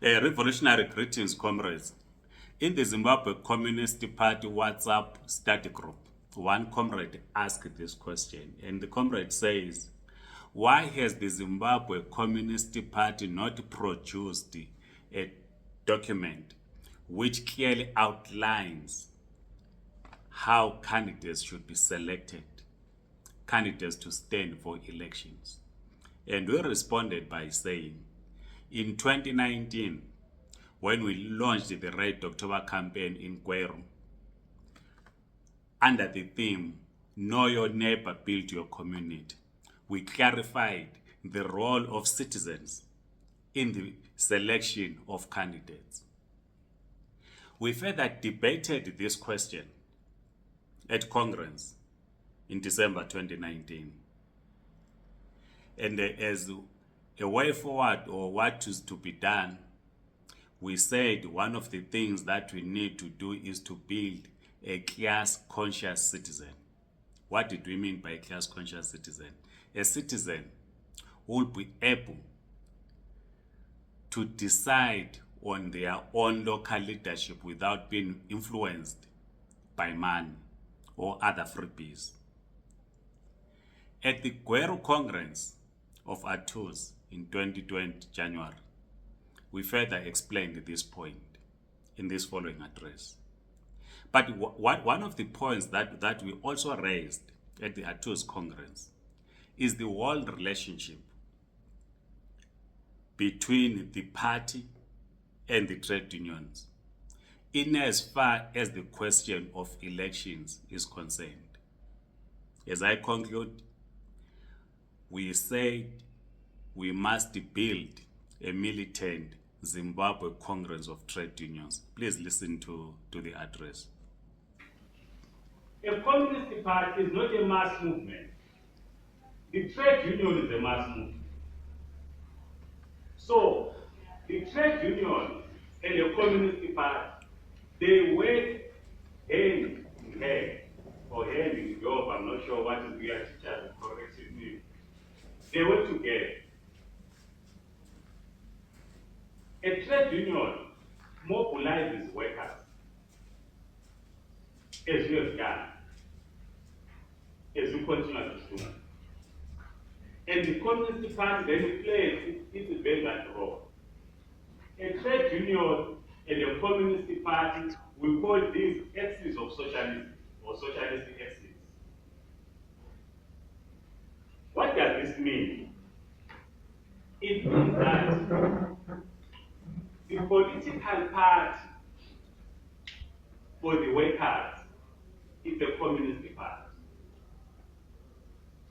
Revolutionary greetings, comrades. In the Zimbabwe Communist Party WhatsApp study group, one comrade asked this question, and the comrade says, why has the Zimbabwe Communist Party not produced a document which clearly outlines how candidates should be selected, candidates to stand for elections? And we responded by saying, in 2019, when we launched the Red October campaign in Kweru, under the theme, Know Your Neighbor, Build Your Community, we clarified the role of citizens in the selection of candidates. We further debated this question at Congress in December 2019. And as a way forward, or what is to be done, we said one of the things that we need to do is to build a class-conscious citizen. What did we mean by a class-conscious citizen? A citizen who will be able to decide on their own local leadership without being influenced by money or other freebies. At the Kweru Congress of ATOS in 2020 January, we further explained this point in this following address. But one of the points that we also raised at the ATOS Congress is the whole relationship between the party and the trade unions, in as far as the question of elections is concerned. As I conclude, we said we must build a militant Zimbabwe Congress of Trade Unions. Please listen to the address. A communist party is not a mass movement. The trade union is a mass movement. So, the trade union and the communist party, they work hand in hand, or hand in glove. I'm not sure what is the teacher corrected me. They work together. A trade union mobilizes workers, as you have done, as you continue to do. And the Communist Party then plays its vanguard role. A trade union and a Communist Party, we call these axes of socialism, or socialistic axes. What does this mean? It means that the political party for the workers is the Communist Party.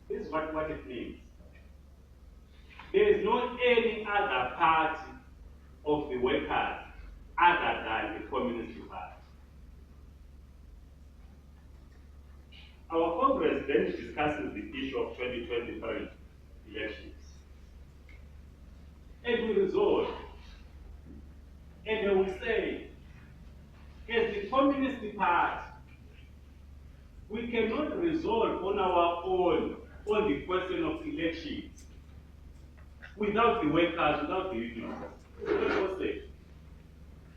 This is what it means. There is not any other party of the workers other than the Communist Party. Our Congress then discusses the issue of 2023 elections. And we resolve, and they will say, as the Communist Party, we cannot resolve on our own on the question of elections without the workers, without the unions.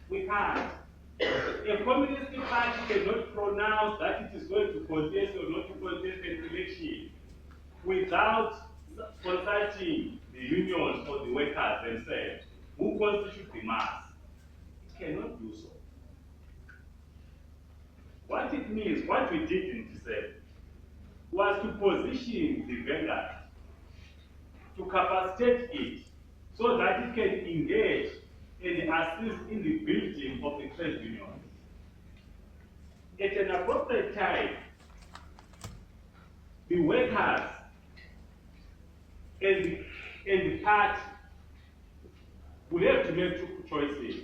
We can't. A Communist Party cannot pronounce that it is going to contest or not to contest an election without consulting the unions or the workers themselves, who constitute the mass. It cannot do so. What it means, what we did in December, was to position the vendor, to capacitate it, so that it can engage and assist in the building of the trade unions. At an appropriate time, the workers and the party will have to make two choices.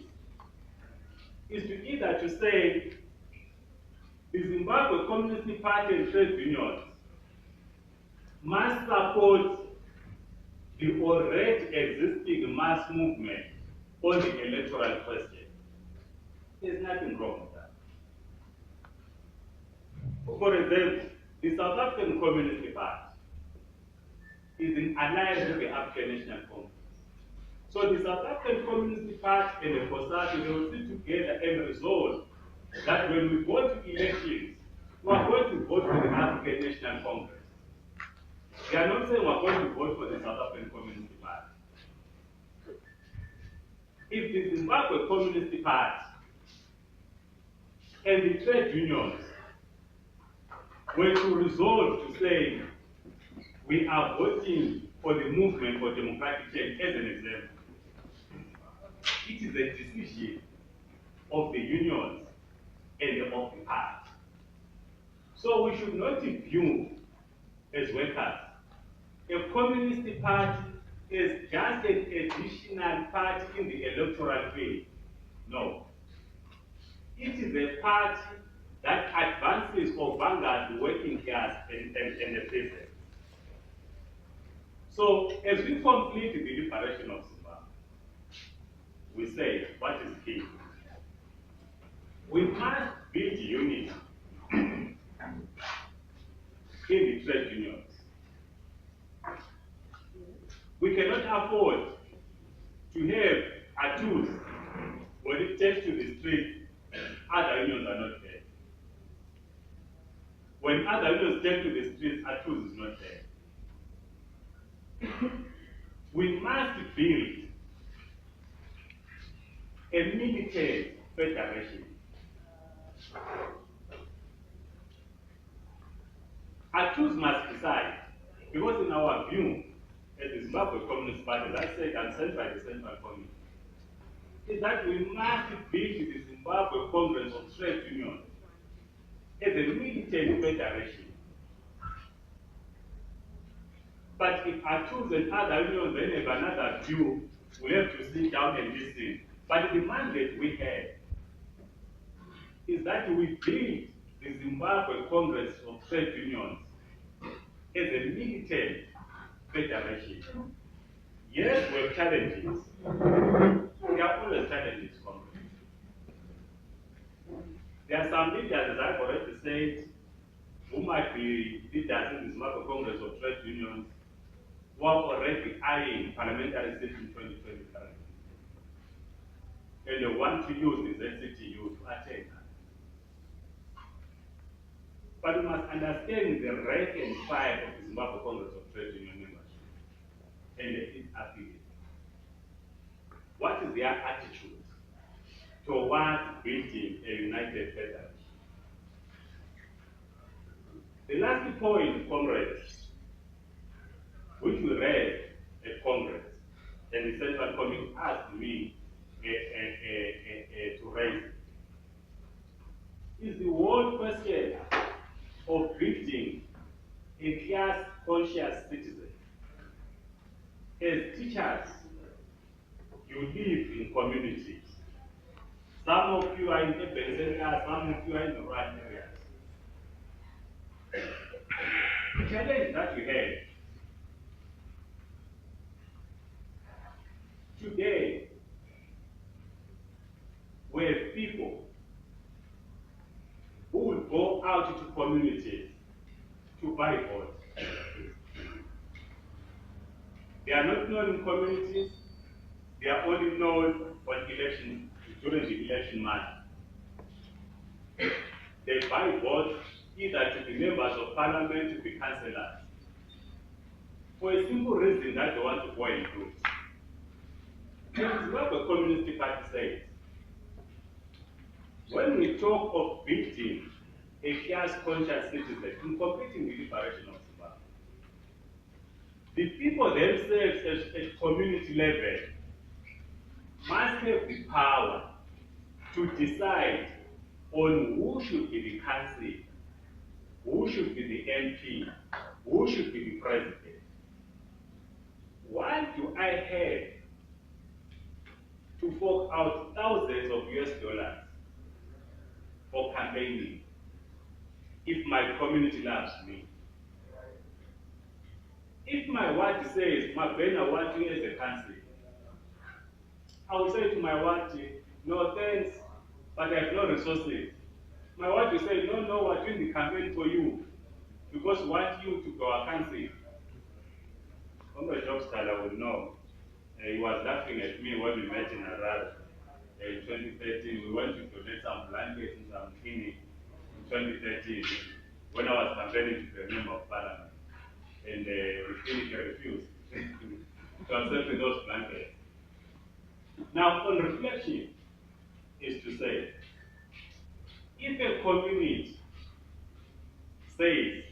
Is to either to say the Zimbabwe Communist Party and trade unions must support the already existing mass movement on the electoral question. There's nothing wrong with that. For example, the South African Communist Party is in alliance with the African National Congress. So the South African Communist Party and the COSATU, they will sit together and resolve that when we go to elections, we are going to vote for the African National Congress. They are not saying we are going to vote for the South African Communist Party. If the Zimbabwe Communist Party and the trade unions were to resolve to say we are voting for the movement for democratic change, as an example, it is a decision of the unions and of the party. So we should not view as workers a communist party is just an additional party in the electoral field. No. It is a party that advances or vanguards the working class and the peasants. So, as we complete the liberation of Zimbabwe, we say, what is key? We must build unity in the trade unions. We cannot afford to have attitudes when it takes to the street, other unions are not there. When other unions take to the streets, attitudes is not there. We must build a militant federation. Attitudes must decide, because in our view, as the Zimbabwe Communist Party, as I said, and sent by the Central Committee, is that we must build the Zimbabwe Congress of Trade Unions as a militant federation. But if Attitudes and other unions then have another view, we have to sit down and listen. But the mandate we have is that we build the Zimbabwe Congress of Trade Unions as a militant federation. Yes, we have challenges. There are always challenges, Congress. There are some leaders, as I've already said, who might be leaders in the Zimbabwe Congress of Trade Unions, who are already eyeing parliamentary seats in 2020 currently. And they want to use the ZCTU to attain that. But we must understand the rank and file of the Zimbabwe Congress of Trade Union membership and its affiliates. What is their attitude towards building a united federation? The last point, comrades, which we read at Congress, and the Central Committee asked me to raise, is the whole question of building a class-conscious citizen. As teachers, you live in communities. Some of you are in urban areas, some of you are in the rural areas. The challenge that we have today, we have people who will go out into communities to buy votes. They are not known in communities, they are only known on election, during the election month. They buy votes either to be members of parliament, to be councillors, for a simple reason that they want to go and vote. This is what the Communist Party says. When we talk of building a class-conscious citizen in completing the liberation of Zimbabwe, the people themselves at community level must have the power to decide on who should be the councillor, who should be the MP, who should be the president. Why do I have to fork out thousands of US dollars for campaigning if my community loves me? If my ward says, Mabena wants you as a councillor, I will say to my ward, no thanks, but I have no resources. My ward will say, no, we're doing the campaign for you because we want you to go our council. Congress Jobs Tyler will know He was laughing at me when we met in Harare in 2013. We went to donate some blankets and some cleaning in 2013 when I was campaigning to the member of parliament. And the Finnish refused to accept those blankets. Now, on reflection, is to say, if a community says